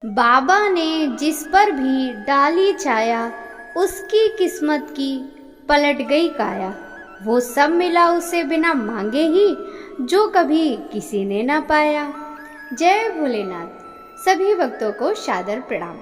बाबा ने जिस पर भी डाली छाया, उसकी किस्मत की पलट गई काया। वो सब मिला उसे बिना मांगे ही, जो कभी किसी ने ना पाया। जय भोलेनाथ। सभी भक्तों को सादर प्रणाम।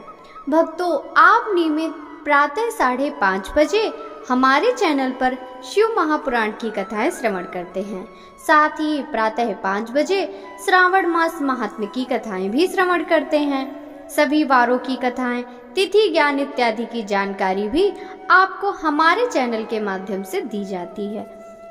भक्तों, आप नियमित प्रातः 5:30 बजे हमारे चैनल पर शिव महापुराण की कथाएं श्रवण करते हैं। साथ ही प्रातः 5 बजे श्रावण मास महात्म्य की कथाएं भी श्रवण करते हैं। सभी वारों की कथाएं, तिथि ज्ञान इत्यादि की जानकारी भी आपको हमारे चैनल के माध्यम से दी जाती है।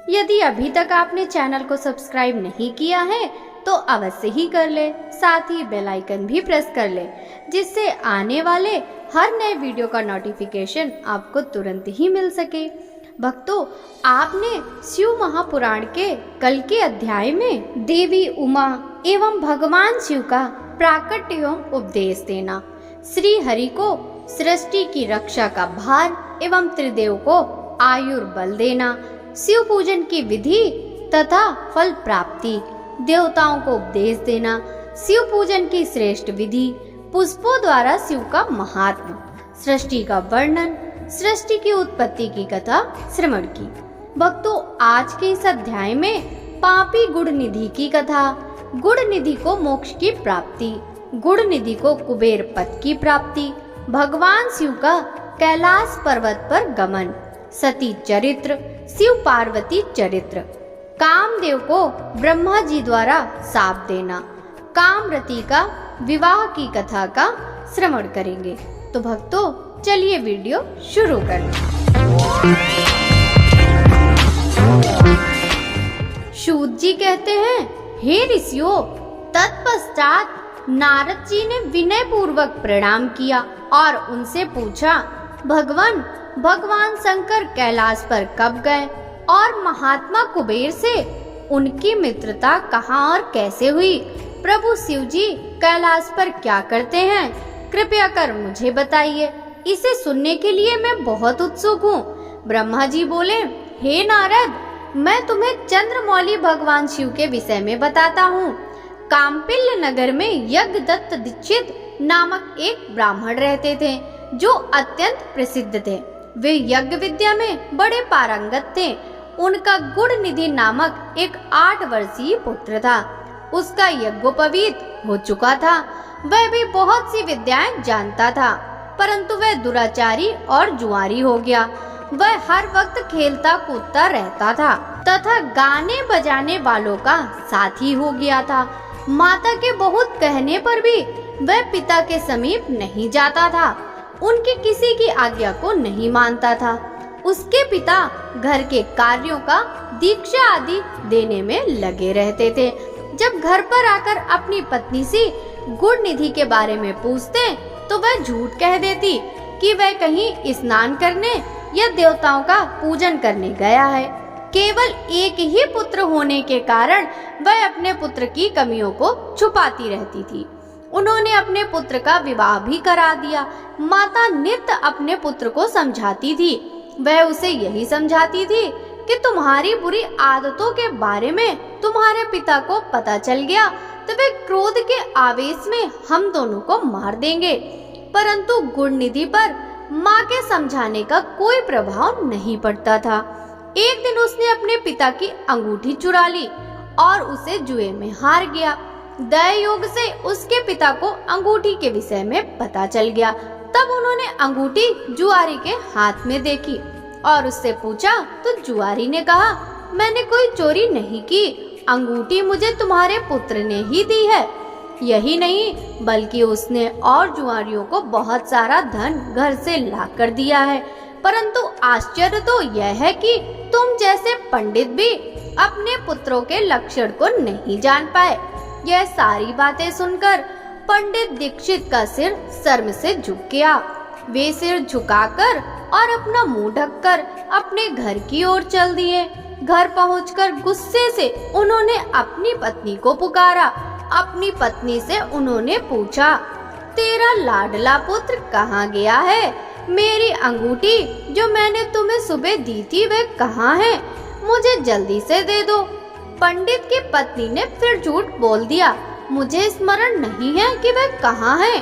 यदि अभी तक आपने चैनल को सब्सक्राइब नहीं किया है तो अवश्य ही कर ले। साथ ही बेल आइकन भी प्रेस कर ले, जिससे आने वाले हर नए वीडियो का नोटिफिकेशन आपको तुरंत ही मिल सके। भक्तों, आपने शिव महापुराण के कल के अध्याय में देवी उमा एवं भगवान शिव का प्राकट्य एवं उपदेश देना, श्री हरि को सृष्टि की रक्षा का भार एवं त्रिदेव को आयुर्बल देना, शिव पूजन की विधि तथा फल प्राप्ति, देवताओं को उपदेश देना, शिव पूजन की श्रेष्ठ विधि, पुष्पों द्वारा शिव का महात्म्य, सृष्टि का वर्णन, सृष्टि की उत्पत्ति की कथा श्रवण की। भक्तों, आज के इस अध्याय में पापी गुड़ निधि की कथा, गुड़ निधि को मोक्ष की प्राप्ति, गुड़ निधि को कुबेर पद की प्राप्ति, भगवान शिव का कैलाश पर्वत पर गमन, सती चरित्र, शिव पार्वती चरित्र, कामदेव को ब्रह्मा जी द्वारा शाप देना, कामरती का विवाह की कथा का श्रवण करेंगे। तो भक्तों, चलिए वीडियो शुरू करें। सूत जी कहते हैं, हे ऋषियों, तत्पश्चात नारद जी ने विनय पूर्वक प्रणाम किया और उनसे पूछा, भगवान शंकर कैलाश पर कब गए और महात्मा कुबेर से उनकी मित्रता कहाँ और कैसे हुई? प्रभु शिव जी कैलाश पर क्या करते हैं? कृपया कर मुझे बताइए, इसे सुनने के लिए मैं बहुत उत्सुक हूँ। ब्रह्मा जी बोले, हे नारद, मैं तुम्हें चंद्रमौली भगवान शिव के विषय में बताता हूँ। काम्पिल्य नगर में यज्ञदत्त दीक्षित नामक एक ब्राह्मण रहते थे, जो अत्यंत प्रसिद्ध थे। वे यज्ञ विद्या में बड़े पारंगत थे। उनका गुड़ निधि नामक एक 8 वर्षीय पुत्र था। उसका यज्ञोपवीत हो चुका था। वह भी बहुत सी विद्याएं जानता था, परंतु वह दुराचारी और जुआरी हो गया। वह हर वक्त खेलता कूदता रहता था तथा गाने बजाने वालों का साथी हो गया था। माता के बहुत कहने पर भी वह पिता के समीप नहीं जाता था। उनकी किसी की आज्ञा को नहीं मानता था। उसके पिता घर के कार्यों का दीक्षा आदि देने में लगे रहते थे। जब घर पर आकर अपनी पत्नी से गुड़ निधि के बारे में पूछते तो वह झूठ कह देती कि वह कहीं स्नान करने या देवताओं का पूजन करने गया है। केवल एक ही पुत्र होने के कारण वह अपने पुत्र की कमियों को छुपाती रहती थी। उन्होंने अपने पुत्र का विवाह भी करा दिया। माता नित्य अपने पुत्र को समझाती थी। वह उसे यही समझाती थी कि तुम्हारी बुरी आदतों के बारे में तुम्हारे पिता को पता चल गया तो वे क्रोध के आवेश में हम दोनों को मार देंगे। परंतु गुड़ निधि पर माँ के समझाने का कोई प्रभाव नहीं पड़ता था। एक दिन उसने अपने पिता की अंगूठी चुरा ली और उसे जुए में हार गया। दया योग से उसके पिता को अंगूठी के विषय में पता चल गया। तब उन्होंने अंगूठी जुआरी के हाथ में देखी और उससे पूछा तो जुआरी ने कहा, मैंने कोई चोरी नहीं की, अंगूठी मुझे तुम्हारे पुत्र ने ही दी है। यही नहीं बल्कि उसने और जुआरियों को बहुत सारा धन घर से ला कर दिया है। परंतु आश्चर्य तो यह है कि तुम जैसे पंडित भी अपने पुत्रों के लक्षण को नहीं जान पाए। यह सारी बातें सुनकर पंडित दीक्षित का सिर शर्म से झुक गया। वे सिर झुकाकर और अपना मुंह ढककर अपने घर की ओर चल दिए। घर पहुंचकर गुस्से से उन्होंने अपनी पत्नी को पुकारा। अपनी पत्नी से उन्होंने पूछा, तेरा लाडला पुत्र कहाँ गया है? मेरी अंगूठी जो मैंने तुम्हें सुबह दी थी वह कहाँ है? मुझे जल्दी से दे दो। पंडित की पत्नी ने फिर झूठ बोल दिया, मुझे स्मरण नहीं है कि वह कहाँ है।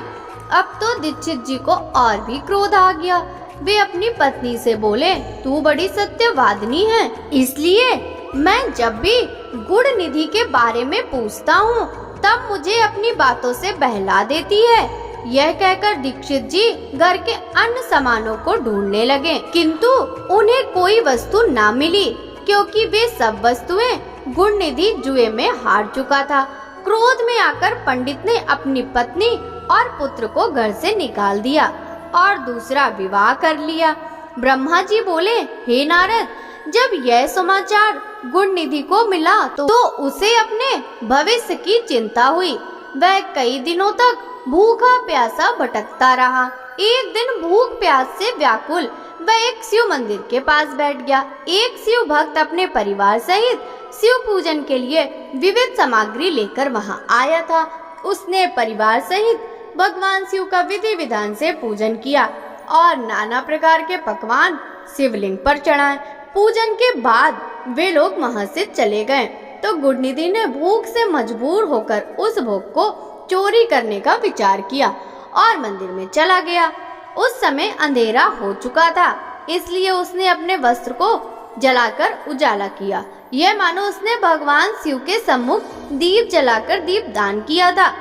अब तो दीक्षित जी को और भी क्रोध आ गया। वे अपनी पत्नी से बोले, तू बड़ी सत्यवादिनी है, इसलिए मैं जब भी गुड़ निधि के बारे में पूछता हूँ तब मुझे अपनी बातों से बहला देती है। यह कहकर दीक्षित जी घर के अन्य सामानों को ढूंढने लगे, किंतु उन्हें कोई वस्तु ना मिली, क्योंकि वे सब वस्तुएं गुड़ निधि जुए में हार चुका था। क्रोध में आकर पंडित ने अपनी पत्नी और पुत्र को घर से निकाल दिया और दूसरा विवाह कर लिया। ब्रह्मा जी बोले, हे नारद, जब यह समाचार गुड़ निधि को मिला तो उसे अपने भविष्य की चिंता हुई। वह कई दिनों तक भूखा प्यासा भटकता रहा। एक दिन भूख प्यास से व्याकुल वह एक शिव मंदिर के पास बैठ गया। एक शिव भक्त अपने परिवार सहित शिव पूजन के लिए विविध सामग्री लेकर वहां आया था। उसने परिवार सहित भगवान शिव का विधि विधान से पूजन किया और नाना प्रकार के पकवान शिवलिंग पर चढ़ाए। पूजन के बाद वे लोग वहां से चले गए तो गुड़ निधि ने भूख से मजबूर होकर उस भोग को चोरी करने का विचार किया और मंदिर में चला गया। उस समय अंधेरा हो चुका था, इसलिए उसने अपने वस्त्र को जलाकर उजाला किया। यह मानो उसने भगवान शिव के सम्मुख दीप जलाकर दीप दान किया था।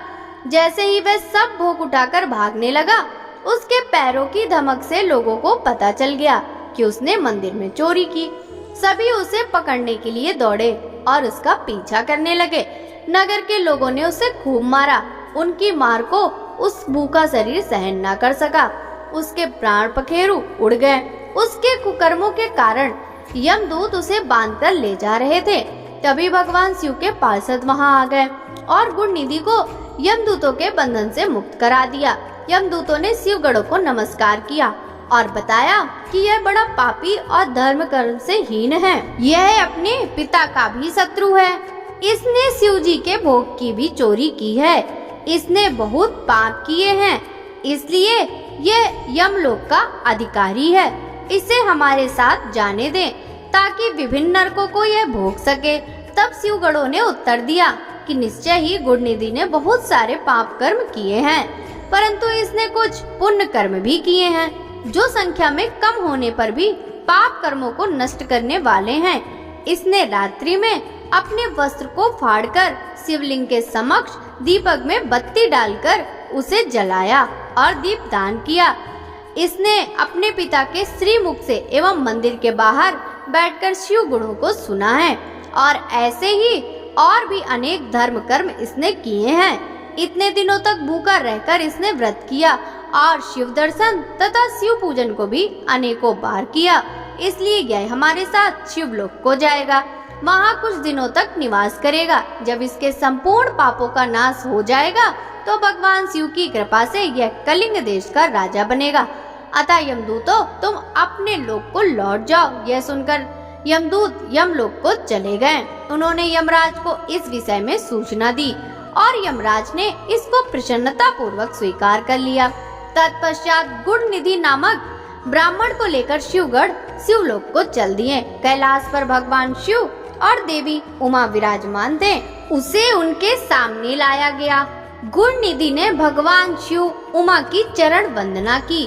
जैसे ही वह सब भोग उठाकर भागने लगा, उसके पैरों की धमक से लोगों को पता चल गया कि उसने मंदिर में चोरी की। सभी उसे पकड़ने के लिए दौड़े और उसका पीछा करने लगे। नगर के लोगों ने उसे खूब मारा। उनकी मार को उस भूखा शरीर सहन न कर सका। उसके प्राण पखेरु उड़ गए। उसके कुकर्मों के कारण यमदूत उसे बांधकर ले जा रहे थे। तभी भगवान शिव के पार्षद वहां आ गए और गुड़ निधि को यमदूतों के बंधन से मुक्त करा दिया। यमदूतों ने शिवगणों को नमस्कार किया और बताया कि यह बड़ा पापी और धर्म कर्म से हीन है। यह अपने पिता का भी शत्रु है। इसने शिव जी के भोग की भी चोरी की है। इसने बहुत पाप किए हैं, इसलिए यह यमलोक का अधिकारी है। इसे हमारे साथ जाने दें ताकि विभिन्न नरकों को यह भोग सके। तब शिवगणों ने उत्तर दिया कि निश्चय ही गुड़ निधि ने बहुत सारे पाप कर्म किए हैं, परंतु इसने कुछ पुण्य कर्म भी किए हैं जो संख्या में कम होने पर भी पाप कर्मों को नष्ट करने वाले हैं। इसने रात्रि में अपने वस्त्र को फाड़कर शिवलिंग के समक्ष दीपक में बत्ती डालकर उसे जलाया और दीप दान किया। इसने अपने पिता के श्रीमुख से एवं मंदिर के बाहर बैठकर शिव गुणों को सुना है और ऐसे ही और भी अनेक धर्म कर्म इसने किए हैं। इतने दिनों तक भूखा रहकर इसने व्रत किया और शिव दर्शन तथा शिव पूजन को भी अनेकों बार किया। इसलिए यह हमारे साथ शिवलोक को जाएगा, वहाँ कुछ दिनों तक निवास करेगा। जब इसके संपूर्ण पापों का नाश हो जाएगा तो भगवान शिव की कृपा से यह कलिंग देश का राजा बनेगा। अतः यमदूतों, तुम अपने लोक को लौट जाओ। यह सुनकर यमदूत यमलोक को चले गए। उन्होंने यमराज को इस विषय में सूचना दी और यमराज ने इसको प्रसन्नता पूर्वक स्वीकार कर लिया। तत्पश्चात गुड़ निधि नामक ब्राह्मण को लेकर शिवगढ़ शिवलोक को चल दिए। कैलाश पर भगवान शिव और देवी उमा विराजमान थे। उसे उनके सामने लाया गया। गुड़ निधि ने भगवान शिव उमा की चरण वंदना की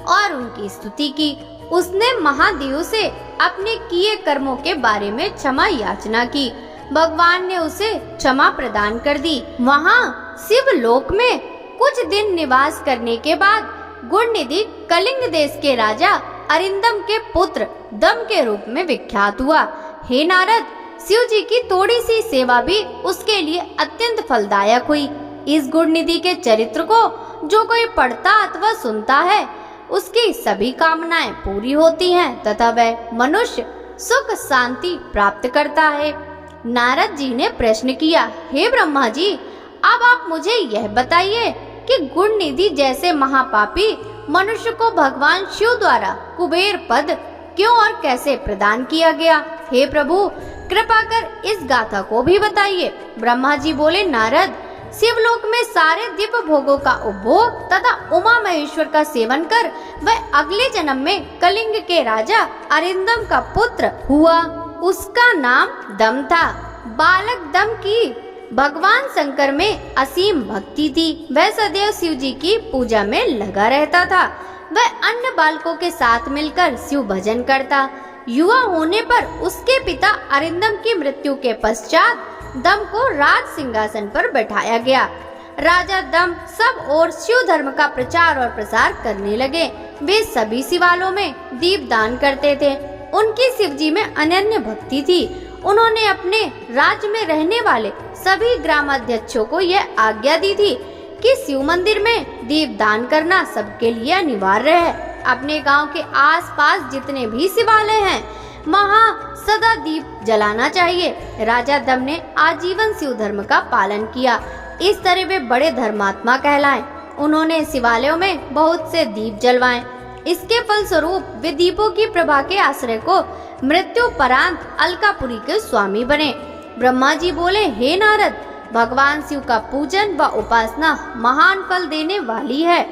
और उनकी स्तुति की। उसने महादेव से अपने किए कर्मों के बारे में क्षमा याचना की। भगवान ने उसे क्षमा प्रदान कर दी। वहाँ शिवलोक में कुछ दिन निवास करने के बाद गुड़ निधि कलिंग देश के राजा अरिंदम के पुत्र दम के रूप में विख्यात हुआ। हे नारद, शिव जी की थोड़ी सी सेवा भी उसके लिए अत्यंत फलदायक हुई। इस गुड़ निधि के चरित्र को जो कोई पढ़ता अथवा सुनता है, उसकी सभी कामनाएं पूरी होती हैं तथा वह मनुष्य सुख शांति प्राप्त करता है। नारद जी ने प्रश्न किया, हे ब्रह्मा जी, अब आप मुझे यह बताइए कि गुड़ निधि जैसे महापापी मनुष्य को भगवान शिव द्वारा कुबेर पद क्यों और कैसे प्रदान किया गया? हे प्रभु, कृपा कर इस गाथा को भी बताइए। ब्रह्मा जी बोले, नारद, शिवलोक में सारे दिव्य भोगों का उपभोग तथा उमा महेश्वर का सेवन कर वह अगले जन्म में कलिंग के राजा अरिंदम का पुत्र हुआ। उसका नाम दम था। बालक दम की भगवान शंकर में असीम भक्ति थी। वह सदैव शिव जी की पूजा में लगा रहता था। वह अन्य बालकों के साथ मिलकर शिव भजन करता। युवा होने पर उसके पिता अरिंदम की मृत्यु के पश्चात दम को राज सिंहासन पर बैठाया गया। राजा दम सब ओर शिव धर्म का प्रचार और प्रसार करने लगे। वे सभी शिवालयों में दीप दान करते थे। उनकी शिव जी में अनन्य भक्ति थी। उन्होंने अपने राज्य में रहने वाले सभी ग्रामाध्यक्षों को यह आज्ञा दी थी कि शिव मंदिर में दीप दान करना सबके लिए अनिवार्य है। अपने गांव के आसपास जितने भी शिवालय हैं, वहाँ सदा दीप जलाना चाहिए। राजा दम ने आजीवन शिव धर्म का पालन किया। इस तरह वे बड़े धर्मात्मा कहलाए। उन्होंने शिवालयों में बहुत से दीप जलवाए। इसके फलस्वरूप वे दीपों की प्रभा के आश्रय को मृत्यु परांत अलकापुरी के स्वामी बने। ब्रह्मा जी बोले, हे नारद, भगवान शिव का पूजन व उपासना महान फल देने वाली है।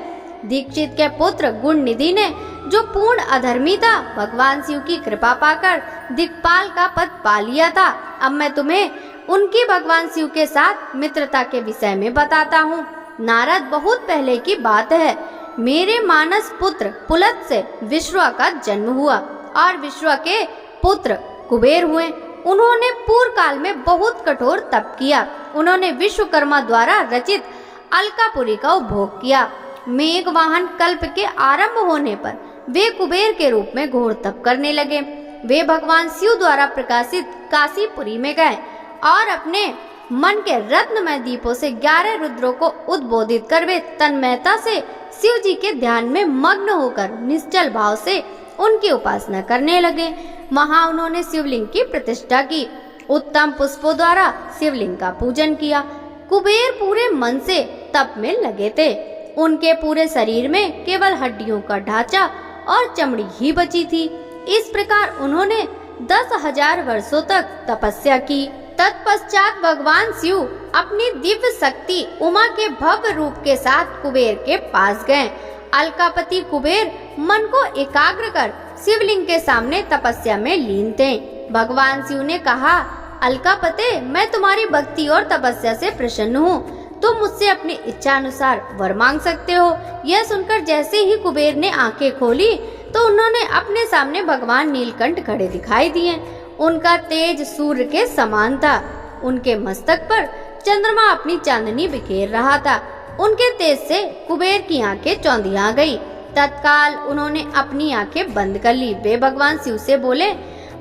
दीक्षित के पुत्र गुण निधि ने, जो पूर्ण अधर्मी था, भगवान शिव की कृपा पाकर दिक्पाल का पद पा लिया था। अब मैं तुम्हें उनकी भगवान शिव के साथ मित्रता के विषय में बताता हूँ। नारद, बहुत पहले की बात है। मेरे मानस पुत्र पुलत से विश्वा का जन्म हुआ और विश्वा के पुत्र कुबेर हुए। उन्होंने पूर्व काल में बहुत कठोर तप किया। उन्होंने विश्वकर्मा द्वारा रचित अलकापुरी का उपभोग किया। मेघ वाहन कल्प के आरंभ होने पर वे कुबेर के रूप में घोर तप करने लगे। वे भगवान शिव द्वारा प्रकाशित काशीपुरी में गए और अपने मन के रत्नमय दीपों से 11 रुद्रों को उद्बोधित कर वे तन्मयता से शिव जी के ध्यान में मग्न होकर निश्चल भाव से उनकी उपासना करने लगे। वहां उन्होंने शिवलिंग की प्रतिष्ठा की। उत्तम पुष्पों द्वारा शिवलिंग का पूजन किया। कुबेर पूरे मन से तप में लगे थे। उनके पूरे शरीर में केवल हड्डियों का ढांचा और चमड़ी ही बची थी। इस प्रकार उन्होंने 10,000 वर्षों तक तपस्या की। तत्पश्चात भगवान शिव अपनी दिव्य शक्ति उमा के भव्य रूप के साथ कुबेर के पास गए। अलकापति कुबेर मन को एकाग्र कर शिवलिंग के सामने तपस्या में लीन थे। भगवान शिव ने कहा, अलकापते, मैं तुम्हारी भक्ति और तपस्या से प्रसन्न हूँ। तुम मुझसे अपनी इच्छा अनुसार वर मांग सकते हो। यह सुनकर जैसे ही कुबेर ने आंखें खोली तो उन्होंने अपने सामने भगवान नीलकंठ खड़े दिखाई दिए। उनका तेज सूर्य के समान था। उनके मस्तक पर चंद्रमा अपनी चांदनी बिखेर रहा था। उनके तेज से कुबेर की आंखें चौंधिया गई। तत्काल उन्होंने अपनी आंखें बंद कर ली। वे भगवान शिव से बोले,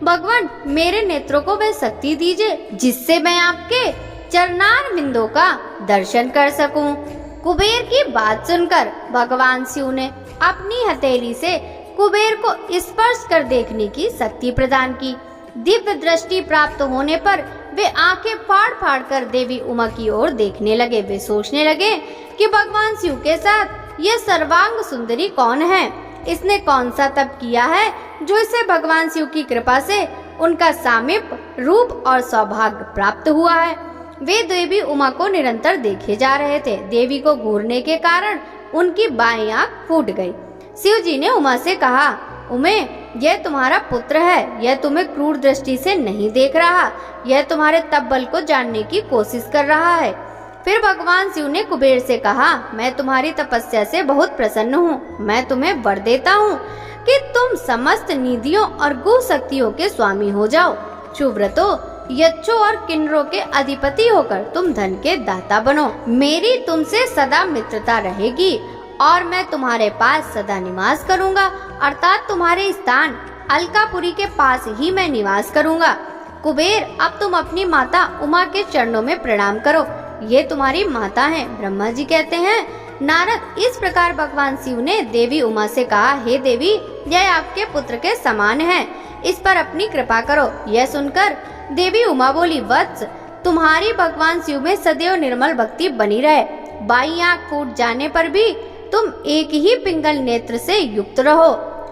भगवान, मेरे नेत्रों को वह शक्ति दीजिए जिससे मैं आपके चरणार बिंदों का दर्शन कर सकूं। कुबेर की बात सुनकर भगवान शिव ने अपनी हथेली से कुबेर को स्पर्श कर देखने की शक्ति प्रदान की। दिव्य दृष्टि प्राप्त होने पर वे आंखें फाड़ फाड़ कर देवी उमा की ओर देखने लगे। वे सोचने लगे कि भगवान शिव के साथ यह सर्वांग सुंदरी कौन है? इसने कौन सा तप किया है जो इसे भगवान शिव की कृपा से उनका सामीप्य, रूप और सौभाग्य प्राप्त हुआ है। वे देवी उमा को निरंतर देखे जा रहे थे। देवी को घूरने के कारण उनकी बाईं आंख फूट गई। शिव जी ने उमा से कहा, उमे, यह तुम्हारा पुत्र है। यह तुम्हें क्रूर दृष्टि से नहीं देख रहा। यह तुम्हारे तप बल को जानने की कोशिश कर रहा है। फिर भगवान शिव ने कुबेर से कहा, मैं तुम्हारी तपस्या से बहुत प्रसन्न हूँ। मैं तुम्हें वर देता हूँ कि तुम समस्त निधियों और गु शक्तियों के स्वामी हो जाओ। सुव्रतो, यक्षों और किन्नरों के अधिपति होकर तुम धन के दाता बनो। मेरी तुमसे सदा मित्रता रहेगी और मैं तुम्हारे पास सदा निवास करूंगा, अर्थात तुम्हारे स्थान अलकापुरी के पास ही मैं निवास करूंगा। कुबेर, अब तुम अपनी माता उमा के चरणों में प्रणाम करो। ये तुम्हारी माता हैं। ब्रह्मा जी कहते हैं, नारद, इस प्रकार भगवान शिव ने देवी उमा से कहा, हे देवी, यह आपके पुत्र के समान है। इस पर अपनी कृपा करो। यह सुनकर देवी उमा बोली, वत्स, तुम्हारी भगवान शिव में सदैव निर्मल भक्ति बनी रहे। बाईं आंख फूट जाने पर भी तुम एक ही पिंगल नेत्र से युक्त रहो।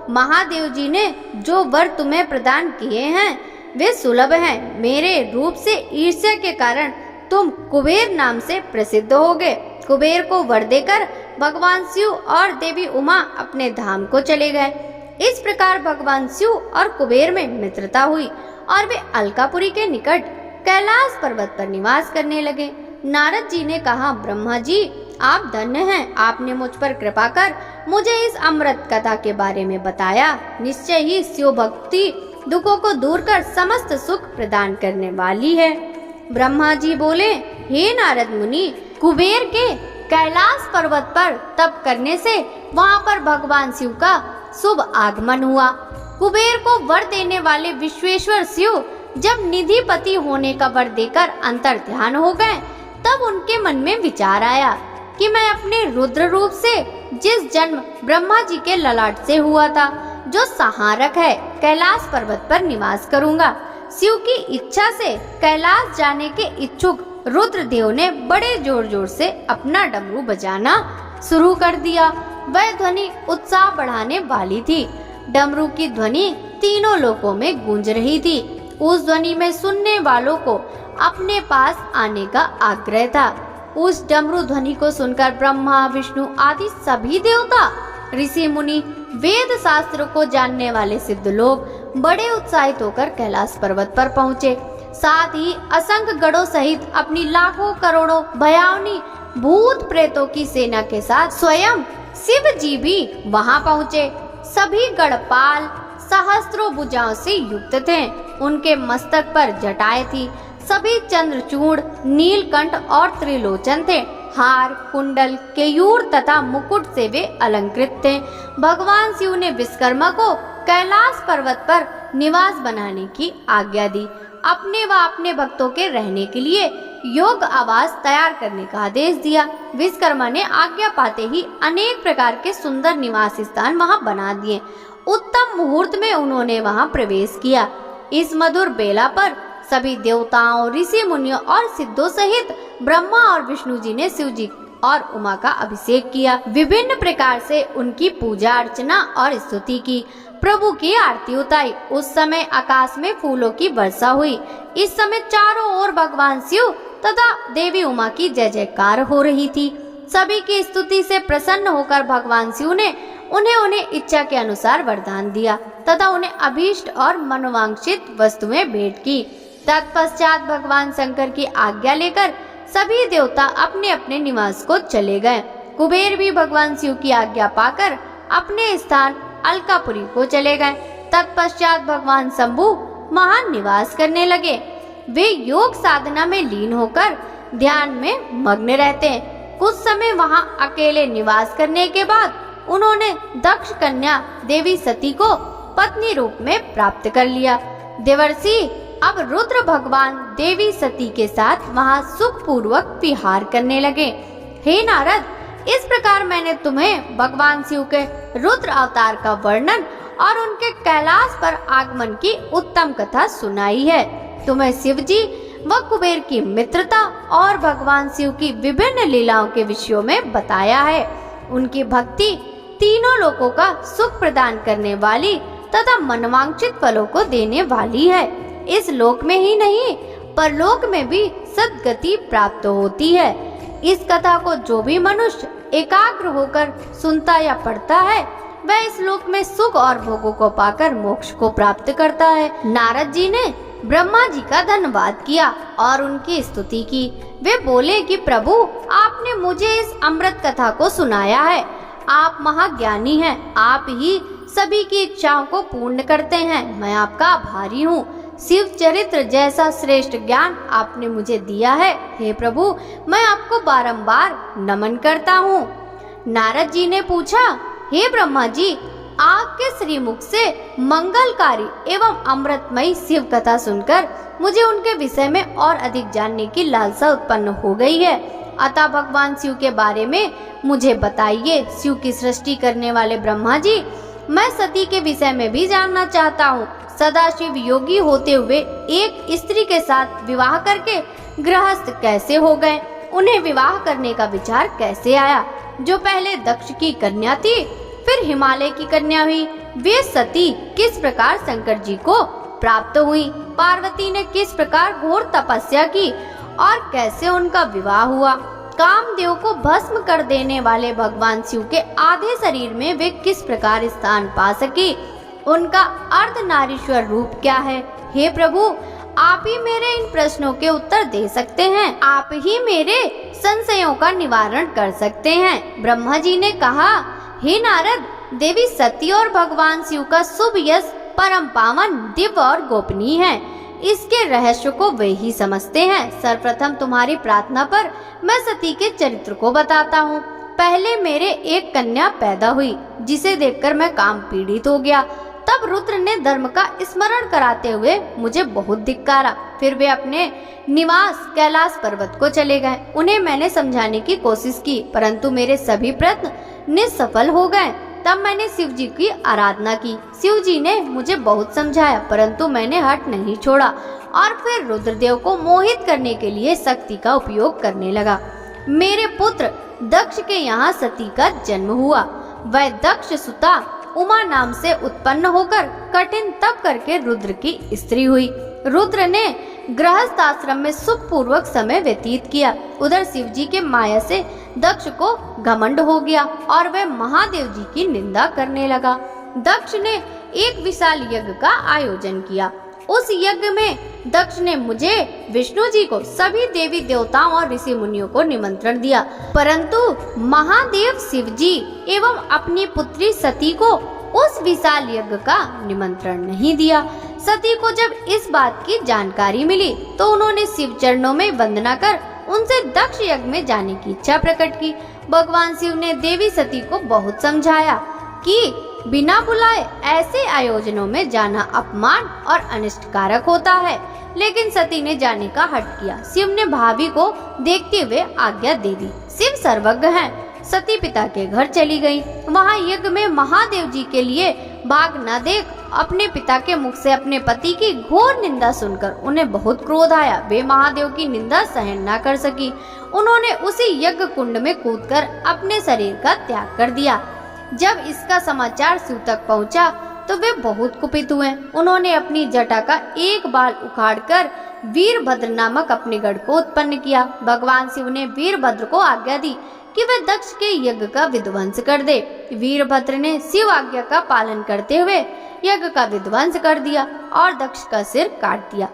महादेव जी ने जो वर तुम्हें प्रदान किए हैं वे सुलभ हैं। मेरे रूप से ईर्ष्या के कारण तुम कुबेर नाम से प्रसिद्ध होगे। कुबेर को वर देकर भगवान शिव और देवी उमा अपने धाम को चले गए। इस प्रकार भगवान शिव और कुबेर में मित्रता हुई और वे अलकापुरी के निकट कैलाश पर्वत पर निवास करने लगे। नारद जी ने कहा, ब्रह्मा जी आप धन्य हैं, आपने मुझ पर कृपा कर मुझे इस अमृत कथा के बारे में बताया। निश्चय ही शिव भक्ति दुखों को दूर कर समस्त सुख प्रदान करने वाली है। ब्रह्मा जी बोले, हे नारद मुनि, कुबेर के कैलाश पर्वत पर तप करने से वहां पर भगवान शिव का शुभ आगमन हुआ। कुबेर को वर देने वाले विश्वेश्वर शिव जब निधिपति होने का वर देकर अंतर ध्यान हो गए, तब उनके मन में विचार आया कि मैं अपने रुद्र रूप से जिस जन्म ब्रह्मा जी के ललाट से हुआ था, जो संहारक है, कैलाश पर्वत पर निवास करूंगा। शिव की इच्छा से कैलाश जाने के इच्छुक रुद्रदेव ने बड़े जोर जोर से अपना डमरू बजाना शुरू कर दिया। वह ध्वनि उत्साह बढ़ाने वाली थी। डमरू की ध्वनि तीनों लोकों में गूंज रही थी। उस ध्वनि में सुनने वालों को अपने पास आने का आग्रह था। उस डमरू ध्वनि को सुनकर ब्रह्मा, विष्णु आदि सभी देवता, ऋषि मुनि, वेद शास्त्र को जानने वाले सिद्ध लोग बड़े उत्साहित होकर कैलाश पर्वत पर पहुँचे। साथ ही असंख्य गढ़ों सहित अपनी लाखों करोड़ों भयावनी भूत प्रेतों की सेना के साथ स्वयं शिव जी भी वहां पहुँचे। सभी गढ़पाल सहस्त्रों भुजाओं से युक्त थे। उनके मस्तक पर जटाएं थी। सभी चंद्रचूड़, नीलकंठ और त्रिलोचन थे। हार, कुंडल, केयूर तथा मुकुट से वे अलंकृत थे। भगवान शिव ने विश्वकर्मा को कैलाश पर्वत पर निवास बनाने की आज्ञा दी। अपने व अपने भक्तों के रहने के लिए योग्य आवास तैयार करने का आदेश दिया। विश्वकर्मा ने आज्ञा पाते ही अनेक प्रकार के सुंदर निवास स्थान वहां बना दिए। उत्तम मुहूर्त में उन्होंने वहां प्रवेश किया। इस मधुर बेला पर सभी देवताओं, ऋषि मुनियों और सिद्धों सहित ब्रह्मा और विष्णु जी ने शिव जी और उमा का अभिषेक किया। विभिन्न प्रकार से उनकी पूजा अर्चना और स्तुति की। प्रभु की आरती उतारी। उस समय आकाश में फूलों की वर्षा हुई। इस समय चारों ओर भगवान शिव तथा देवी उमा की जय जयकार हो रही थी। सभी की स्तुति से प्रसन्न होकर भगवान शिव ने उन्हें इच्छा के अनुसार वरदान दिया तथा उन्हें अभीष्ट और मनोवांछित वस्तुएं भेंट की। तत्पश्चात भगवान शंकर की आज्ञा लेकर सभी देवता अपने अपने निवास को चले गए। कुबेर भी भगवान शिव की आज्ञा पाकर अपने स्थान अलकापुरी को चले गए। तत्पश्चात भगवान शंभु महान निवास करने लगे। वे योग साधना में लीन होकर ध्यान में मग्न रहते हैं। कुछ समय वहां अकेले निवास करने के बाद उन्होंने दक्ष कन्या देवी सती को पत्नी रूप में प्राप्त कर लिया। देवर्षि अब रुद्र भगवान देवी सती के साथ वहां सुख पूर्वक विहार करने लगे। हे नारद, इस प्रकार मैंने तुम्हें भगवान शिव के रुद्र अवतार का वर्णन और उनके कैलाश पर आगमन की उत्तम कथा सुनाई है। तुम्हें शिव जी व कुबेर की मित्रता और भगवान शिव की विभिन्न लीलाओं के विषयों में बताया है। उनकी भक्ति तीनों लोकों का सुख प्रदान करने वाली तथा मनवांछित फलों को देने वाली है। इस लोक में ही नहीं, परलोक में भी सद्गति प्राप्त होती है। इस कथा को जो भी मनुष्य एकाग्र होकर सुनता या पढ़ता है, वह इस लोक में सुख और भोगों को पाकर मोक्ष को प्राप्त करता है। नारद जी ने ब्रह्मा जी का धन्यवाद किया और उनकी स्तुति की। वे बोले कि प्रभु, आपने मुझे इस अमृत कथा को सुनाया है। आप महाज्ञानी हैं। आप ही सभी की इच्छाओं को पूर्ण करते हैं। मैं आपका आभारी हूँ। शिव चरित्र जैसा श्रेष्ठ ज्ञान आपने मुझे दिया है। हे प्रभु, मैं आपको बारंबार नमन करता हूँ। नारद जी ने पूछा, हे ब्रह्मा जी, आपके श्रीमुख से मंगलकारी एवं अमृतमयी शिव कथा सुनकर मुझे उनके विषय में और अधिक जानने की लालसा उत्पन्न हो गई है। अतः भगवान शिव के बारे में मुझे बताइए। शिव की सृष्टि करने वाले ब्रह्मा जी, मैं सती के विषय में भी जानना चाहता हूँ। सदाशिव योगी होते हुए एक स्त्री के साथ विवाह करके गृहस्थ कैसे हो गए? उन्हें विवाह करने का विचार कैसे आया? जो पहले दक्ष की कन्या थी, फिर हिमालय की कन्या हुई, वे सती किस प्रकार शंकर जी को प्राप्त हुई? पार्वती ने किस प्रकार घोर तपस्या की और कैसे उनका विवाह हुआ? कामदेव को भस्म कर देने वाले भगवान शिव के आधे शरीर में वे किस प्रकार स्थान पा सकी? उनका अर्धनारीश्वर रूप क्या है? हे प्रभु, आप ही मेरे इन प्रश्नों के उत्तर दे सकते हैं, आप ही मेरे संशयों का निवारण कर सकते हैं। ब्रह्मा जी ने कहा, हे नारद, देवी सती और भगवान शिव का शुभ यश परम पावन, दिव्य और गोपनीय है। इसके रहस्य को वे ही समझते हैं। सर्वप्रथम तुम्हारी प्रार्थना पर मैं सती के चरित्र को बताता हूँ। पहले मेरे एक कन्या पैदा हुई, जिसे देखकर मैं काम पीड़ित हो गया। तब रुद्र ने धर्म का स्मरण कराते हुए मुझे बहुत धिक्कारा। फिर वे अपने निवास कैलाश पर्वत को चले गए। उन्हें मैंने समझाने की कोशिश की, परंतु मेरे सभी प्रयत्न निष्सफल हो गए। तब मैंने शिव जी की आराधना की। शिव जी ने मुझे बहुत समझाया, परंतु मैंने हट नहीं छोड़ा और फिर रुद्रदेव को मोहित करने के लिए शक्ति का उपयोग करने लगा। मेरे पुत्र दक्ष के यहाँ सती का जन्म हुआ। वह दक्ष सुता उमा नाम से उत्पन्न होकर कठिन तप करके रुद्र की स्त्री हुई। रुद्र ने गृहस्थ आश्रम में सुख पूर्वक समय व्यतीत किया। उधर शिव जी के माया से दक्ष को घमंड हो गया और वह महादेव जी की निंदा करने लगा। दक्ष ने एक विशाल यज्ञ का आयोजन किया। उस यज्ञ में दक्ष ने मुझे, विष्णु जी को, सभी देवी देवताओं और ऋषि मुनियों को निमंत्रण दिया, परंतु महादेव शिव जी एवं अपनी पुत्री सती को उस विशाल यज्ञ का निमंत्रण नहीं दिया। सती को जब इस बात की जानकारी मिली तो उन्होंने शिव चरणों में वंदना कर उनसे दक्ष यज्ञ में जाने की इच्छा प्रकट की। भगवान शिव ने देवी सती को बहुत समझाया कि बिना बुलाए ऐसे आयोजनों में जाना अपमान और अनिष्टकारक होता है, लेकिन सती ने जाने का हठ किया। शिव ने भाभी को देखते हुए आज्ञा दे दी। शिव सर्वज्ञ हैं। सती पिता के घर चली गई। वहाँ यज्ञ में महादेव जी के लिए भाग न देख अपने पिता के मुख से अपने पति की घोर निंदा सुनकर उन्हें बहुत क्रोध आया। वे महादेव की निंदा सहन न कर सकी। उन्होंने उसी यज्ञ कुंड में कूदकर अपने शरीर का त्याग कर दिया। जब इसका समाचार शिव तक पहुंचा तो वे बहुत कुपित हुए। उन्होंने अपनी जटा का एक बाल उखाड़कर वीरभद्र नामक अपने गढ़ को उत्पन्न किया। भगवान शिव ने वीरभद्र को आज्ञा दी कि वे दक्ष के यज्ञ का विध्वंस कर दे। वीरभद्र ने शिव आज्ञा का पालन करते हुए यज्ञ का विध्वंस कर दिया और दक्ष का सिर काट दिया।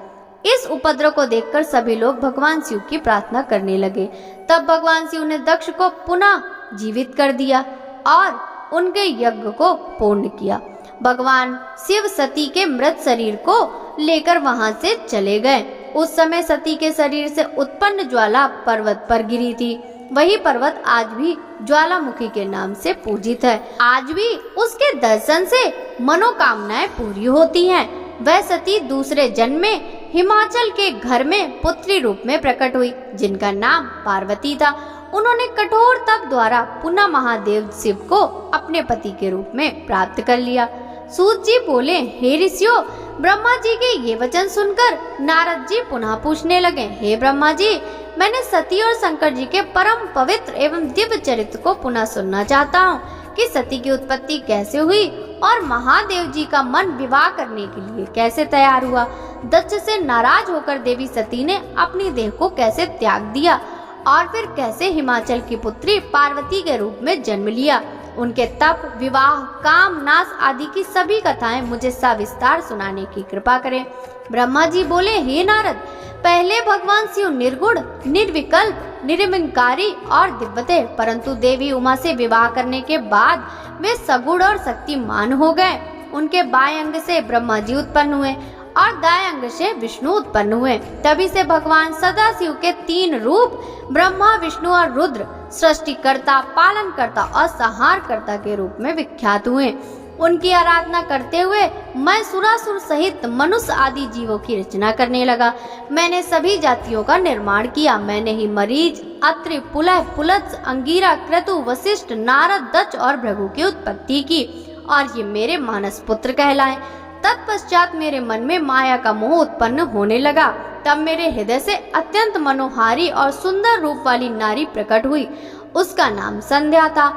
इस उपद्रव को देखकर सभी लोग भगवान शिव की प्रार्थना करने लगे। तब भगवान शिव ने दक्ष को पुनः जीवित कर दिया और उनके यज्ञ को पूर्ण किया। भगवान शिव सती के मृत शरीर को लेकर वहां से चले गए। उस समय सती के शरीर से उत्पन्न ज्वाला पर्वत पर गिरी थी। वही पर्वत आज भी ज्वालामुखी के नाम से पूजित है। आज भी उसके दर्शन से मनोकामनाएं पूरी होती हैं। वह सती दूसरे जन्म में हिमाचल के घर में पुत्री रूप में प्रकट हुई, जिनका नाम पार्वती था। उन्होंने कठोर तप द्वारा पुनः महादेव शिव को अपने पति के रूप में प्राप्त कर लिया। सूत जी बोले, हे ऋषियों, ब्रह्मा जी के ये वचन सुनकर नारद जी पुनः पूछने लगे, हे ब्रह्मा जी, मैंने सती और शंकर जी के परम पवित्र एवं दिव्य चरित्र को पुनः सुनना चाहता हूँ कि सती की उत्पत्ति कैसे हुई और महादेव जी का मन विवाह करने के लिए कैसे तैयार हुआ। दक्ष से नाराज होकर देवी सती ने अपनी देह को कैसे त्याग दिया और फिर कैसे हिमाचल की पुत्री पार्वती के रूप में जन्म लिया। उनके तप, विवाह, काम, नाश आदि की सभी कथाएं मुझे सविस्तार सुनाने की कृपा करें। ब्रह्मा जी बोले, हे नारद, पहले भगवान शिव निर्गुण, निर्विकल्प, निर्विकारी और दिव्य थे, परंतु देवी उमा से विवाह करने के बाद वे सगुण और शक्तिमान हो गए। उनके बाएं अंग से ब्रह्मा जी उत्पन्न हुए और दाएं अंग से विष्णु उत्पन्न हुए। तभी से भगवान सदाशिव के तीन रूप ब्रह्मा, विष्णु और रुद्र सृष्टिकर्ता, पालनकर्ता और संहारकर्ता के रूप में विख्यात हुए। उनकी आराधना करते हुए मैं सुरासुर सहित मनुष्य आदि जीवों की रचना करने लगा। मैंने सभी जातियों का निर्माण किया। मैंने ही मरीच, अत्रि, पुलह, पुलत्स, अंगीरा, क्रतु, वशिष्ठ, नारद, दक्ष और भृगु की उत्पत्ति की और ये मेरे मानस पुत्र कहलाए। तत्पश्चात मेरे मन में माया का मोह उत्पन्न होने लगा। तब मेरे हृदय से अत्यंत मनोहारी और सुंदर रूप वाली नारी प्रकट हुई। उसका नाम संध्या था।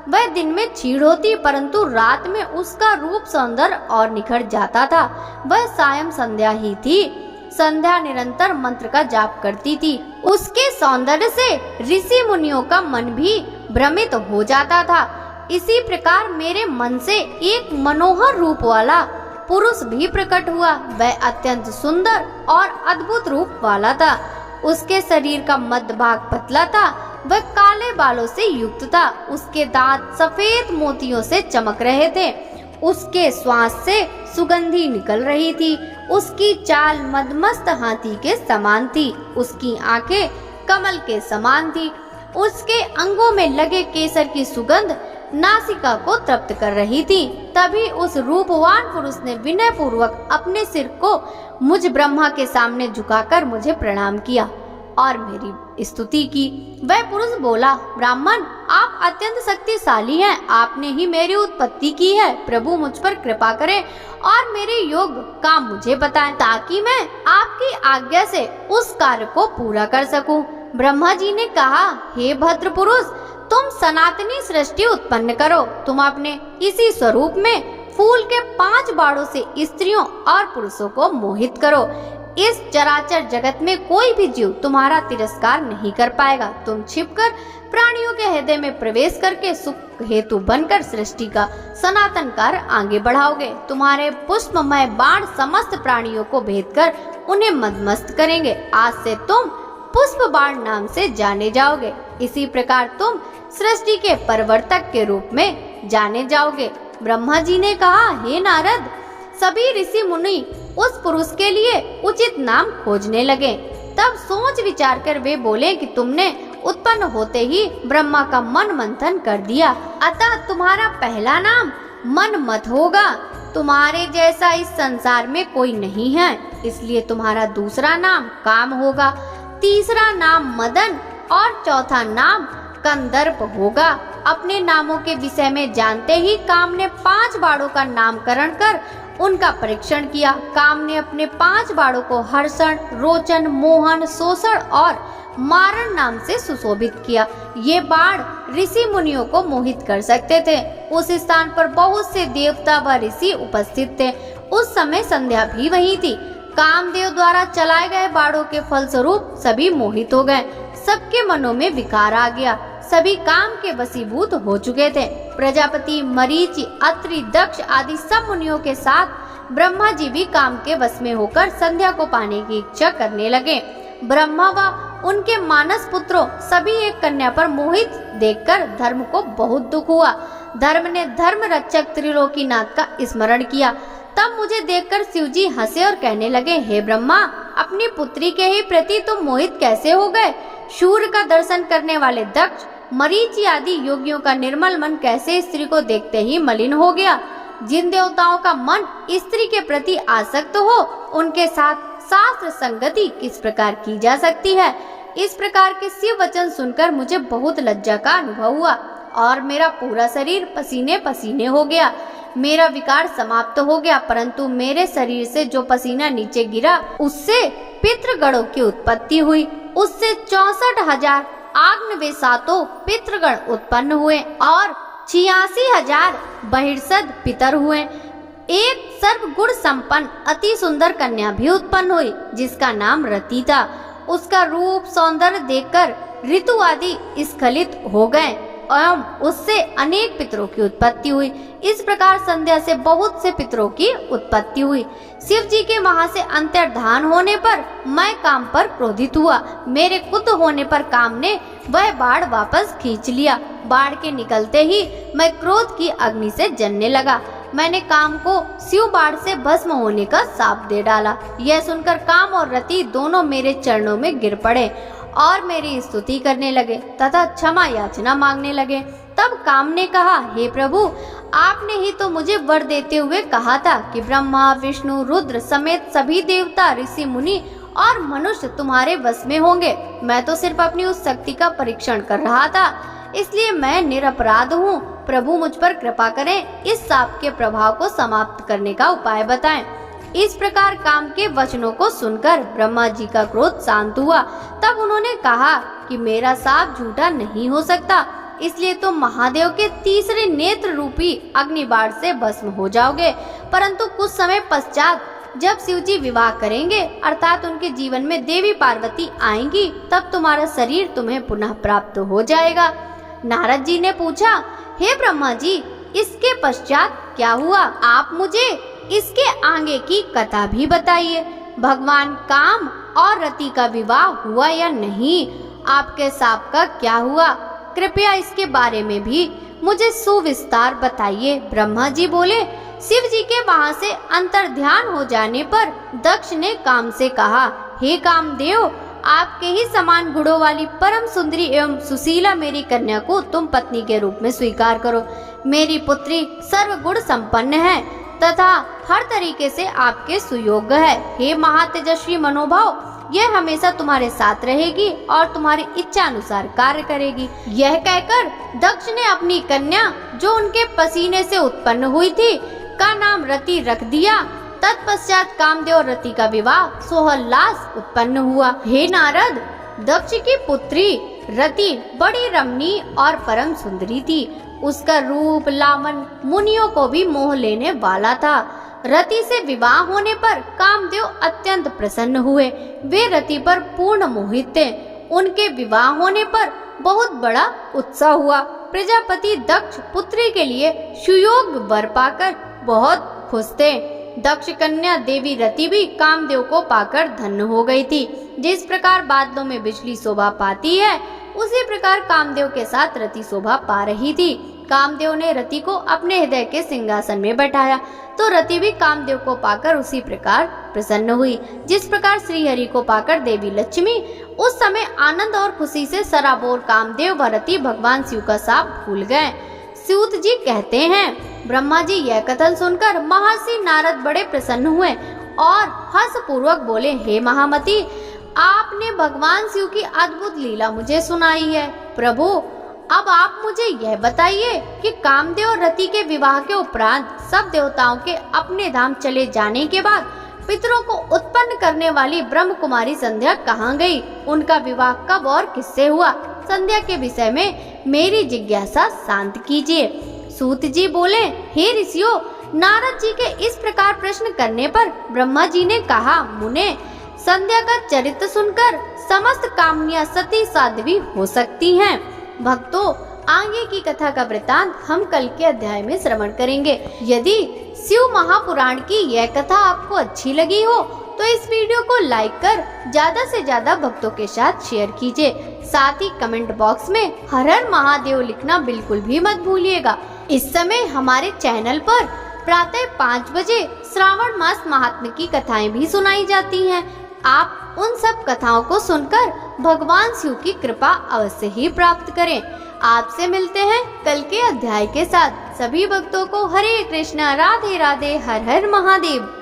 वह दिन में क्षीण होती, परंतु रात में उसका रूप सौंदर्य और निखर जाता था। वह सायं संध्या ही थी। संध्या निरंतर मंत्र का जाप करती थी। उसके सौंदर्य से ऋषि मुनियों का मन भी भ्रमित हो जाता था। इसी प्रकार मेरे मन से एक मनोहर रूप वाला पुरुष भी प्रकट हुआ। वह अत्यंत सुंदर और अद्भुत रूप वाला था। उसके शरीर का मध्य भाग पतला था। वह काले बालों से युक्त था। उसके दांत सफेद मोतियों से चमक रहे थे। उसके श्वास से सुगंधी निकल रही थी। उसकी चाल मदमस्त हाथी के समान थी। उसकी आंखें कमल के समान थी। उसके अंगों में लगे केसर की सुगंध नासिका को तृप्त कर रही थी। तभी उस रूपवान पुरुष ने विनय पूर्वक अपने सिर को मुझ ब्रह्मा के सामने झुकाकर मुझे प्रणाम किया और मेरी स्तुति की। वह पुरुष बोला, ब्राह्मण, आप अत्यंत शक्तिशाली हैं। आपने ही मेरी उत्पत्ति की है। प्रभु मुझ पर कृपा करें और मेरे योग काम मुझे बताएं, ताकि मैं आपकी आज्ञा से उस कार्य को पूरा कर सकूं। ब्रह्मा जी ने कहा, हे भद्र पुरुष, तुम सनातनी सृष्टि उत्पन्न करो। तुम अपने इसी स्वरूप में फूल के 5 बाणों से स्त्रियों और पुरुषों को मोहित करो। इस चराचर जगत में कोई भी जीव तुम्हारा तिरस्कार नहीं कर पाएगा। तुम छिपकर प्राणियों के हृदय में प्रवेश करके सुख हेतु बनकर सृष्टि का सनातन कार्य आगे बढ़ाओगे। तुम्हारे पुष्पमय बाण समस्त प्राणियों को भेद कर उन्हें मदमस्त करेंगे। आज से तुम पुष्प बाण नाम से जाने जाओगे। इसी प्रकार तुम सृष्टि के परिवर्तक के रूप में जाने जाओगे। ब्रह्मा जी ने कहा, हे नारद, सभी ऋषि मुनि उस पुरुष के लिए उचित नाम खोजने लगे। तब सोच विचार कर वे बोले कि तुमने उत्पन्न होते ही ब्रह्मा का मन मंथन कर दिया, अतः तुम्हारा पहला नाम मनमत होगा। तुम्हारे जैसा इस संसार में कोई नहीं है, इसलिए तुम्हारा दूसरा नाम काम होगा, तीसरा नाम मदन और चौथा नाम कंदर्प होगा। अपने नामों के विषय में जानते ही काम ने 5 बाणों का नामकरण कर उनका परीक्षण किया। काम ने अपने 5 बाणों को हर्षण, रोचन, मोहन, शोषण और मारण नाम से सुशोभित किया। ये बाण ऋषि मुनियों को मोहित कर सकते थे। उस स्थान पर बहुत से देवता व ऋषि उपस्थित थे। उस समय संध्या भी वही थी। कामदेव द्वारा चलाए गए बाणों के फलस्वरूप सभी मोहित हो गए। सबके मनों में विकार आ गया। सभी काम के वशीभूत हो चुके थे। प्रजापति, मरीचि, अत्रि, दक्ष आदि सब मुनियों के साथ ब्रह्मा जी भी काम के वश में होकर संध्या को पाने की इच्छा करने लगे। ब्रह्मा व उनके मानस पुत्रों सभी एक कन्या पर मोहित देखकर धर्म को बहुत दुख हुआ। धर्म ने धर्म रक्षक त्रिलोकीनाथ का स्मरण किया। तब मुझे देखकर शिवजी हंसे और कहने लगे, हे ब्रह्मा, अपनी पुत्री के ही प्रति तुम मोहित कैसे हो गए? सूर्य का दर्शन करने वाले दक्ष, मरीचि आदि योगियों का निर्मल मन कैसे स्त्री को देखते ही मलिन हो गया? जिन देवताओं का मन स्त्री के प्रति आसक्त हो, उनके साथ शास्त्र संगति किस प्रकार की जा सकती है? इस प्रकार के शिव वचन सुनकर मुझे बहुत लज्जा का अनुभव हुआ और मेरा पूरा शरीर पसीने पसीने हो गया। मेरा विकार समाप्त हो गया, परंतु मेरे शरीर से जो पसीना नीचे गिरा, उससे पितृगणों की उत्पत्ति हुई। उससे 64,000 आग्नवेशातो पितृगण उत्पन्न हुए और 86,000 बहिर्षद पितर हुए। एक सर्वगुण संपन्न अति सुंदर कन्या भी उत्पन्न हुई, जिसका नाम रति था। उसका रूप सौंदर्य देखकर ऋतु आदि स्खलित हो गए एवं उससे अनेक पितरों की उत्पत्ति हुई। इस प्रकार संध्या से बहुत से पितरों की उत्पत्ति हुई। शिव जी के वहां से अंतर्धान होने पर मैं काम पर क्रोधित हुआ। मेरे क्रुद्ध होने पर काम ने वह बाण वापस खींच लिया। बाण के निकलते ही मैं क्रोध की अग्नि से जलने लगा। मैंने काम को शिव बाण से भस्म होने का शाप दे डाला। यह सुनकर काम और रति दोनों मेरे चरणों में गिर पड़े और मेरी स्तुति करने लगे तथा क्षमा याचना मांगने लगे। तब काम ने कहा, हे प्रभु, आपने ही तो मुझे वर देते हुए कहा था कि ब्रह्मा, विष्णु, रुद्र समेत सभी देवता, ऋषि, मुनि और मनुष्य तुम्हारे वश में होंगे। मैं तो सिर्फ अपनी उस शक्ति का परीक्षण कर रहा था, इसलिए मैं निरपराध हूँ। प्रभु मुझ पर कृपा करें, इस शाप के प्रभाव को समाप्त करने का उपाय बताएं। इस प्रकार काम के वचनों को सुनकर ब्रह्मा जी का क्रोध शांत हुआ। तब उन्होंने कहा कि मेरा शाप झूठा नहीं हो सकता, इसलिए तुम महादेव के तीसरे नेत्र रूपी अग्निबाण से भस्म हो जाओगे। परंतु कुछ समय पश्चात जब शिव जी विवाह करेंगे, अर्थात उनके जीवन में देवी पार्वती आएंगी, तब तुम्हारा शरीर तुम्हें पुनः प्राप्त हो जाएगा। नारद जी ने पूछा, हे ब्रह्मा जी, इसके पश्चात क्या हुआ? आप मुझे इसके आगे की कथा भी बताइए। भगवान काम और रति का विवाह हुआ या नहीं? आपके सांप का क्या हुआ? कृपया इसके बारे में भी मुझे सुविस्तार बताइए। ब्रह्मा जी बोले, शिव जी के वहां से अंतर्ध्यान हो जाने पर दक्ष ने काम से कहा, हे कामदेव, आपके ही समान गुणों वाली परम सुंदरी एवं सुशीला मेरी कन्या को तुम पत्नी के रूप में स्वीकार करो। मेरी पुत्री सर्वगुण संपन्न है तथा हर तरीके से आपके सुयोग्य है। हे महातेजस्वी मनोभाव, यह हमेशा तुम्हारे साथ रहेगी और तुम्हारी इच्छा अनुसार कार्य करेगी। यह कहकर दक्ष ने अपनी कन्या, जो उनके पसीने से उत्पन्न हुई थी, का नाम रति रख दिया। तत्पश्चात कामदेव और रति का विवाह सोहल्लास उत्पन्न हुआ। हे नारद, दक्ष की पुत्री रति बड़ी रमणीय और परम सुंदरी थी। उसका रूप लावण्य मुनियों को भी मोह लेने वाला था। रति से विवाह होने पर कामदेव अत्यंत प्रसन्न हुए। वे रति पर पूर्ण मोहित थे। उनके विवाह होने पर बहुत बड़ा उत्साह हुआ। प्रजापति दक्ष पुत्री के लिए सुयोग्य वर पाकर बहुत खुश थे। दक्ष कन्या देवी रति भी कामदेव को पाकर धन्य हो गई थी। जिस प्रकार बादलों में बिजली शोभा पाती है, उसी प्रकार कामदेव के साथ रति शोभा पा रही थी। कामदेव ने रति को अपने हृदय के सिंहासन में बैठाया तो रति भी कामदेव को पाकर उसी प्रकार प्रसन्न हुई, जिस प्रकार श्रीहरि को पाकर देवी लक्ष्मी। उस समय आनंद और खुशी से सराबोर कामदेव व रति भगवान शिव का साप भूल गए। सूत जी कहते हैं, ब्रह्मा जी यह कथन सुनकर महर्षि नारद बड़े प्रसन्न हुए और हर्ष पूर्वक बोले, हे महामती, आपने भगवान शिव की अद्भुत लीला मुझे सुनाई है। प्रभु, अब आप मुझे यह बताइए कि कामदेव और रति के विवाह के उपरांत सब देवताओं के अपने धाम चले जाने के बाद पितरों को उत्पन्न करने वाली ब्रह्म कुमारी संध्या कहाँ गई? उनका विवाह कब और किससे हुआ? संध्या के विषय में मेरी जिज्ञासा शांत कीजिए। सूत जी बोले, हे ऋषियों, नारद जी के इस प्रकार प्रश्न करने पर ब्रह्मा जी ने कहा, मुने, संध्या का चरित्र सुनकर समस्त कामनियां सती साध्वी हो सकती हैं। भक्तों, आगे की कथा का वृतांत हम कल के अध्याय में श्रवण करेंगे। यदि शिव महापुराण की यह कथा आपको अच्छी लगी हो तो इस वीडियो को लाइक कर ज्यादा से ज्यादा भक्तों के साथ शेयर कीजिए। साथ ही कमेंट बॉक्स में हर हर महादेव लिखना बिल्कुल भी मत भूलिएगा। इस समय हमारे चैनल पर प्रातः 5 बजे श्रावण मास महात्म्य की कथाएं भी सुनाई जाती हैं। आप उन सब कथाओं को सुनकर भगवान शिव की कृपा अवश्य ही प्राप्त करें। आपसे मिलते हैं कल के अध्याय के साथ। सभी भक्तों को हरे कृष्णा, राधे राधे, हर हर महादेव।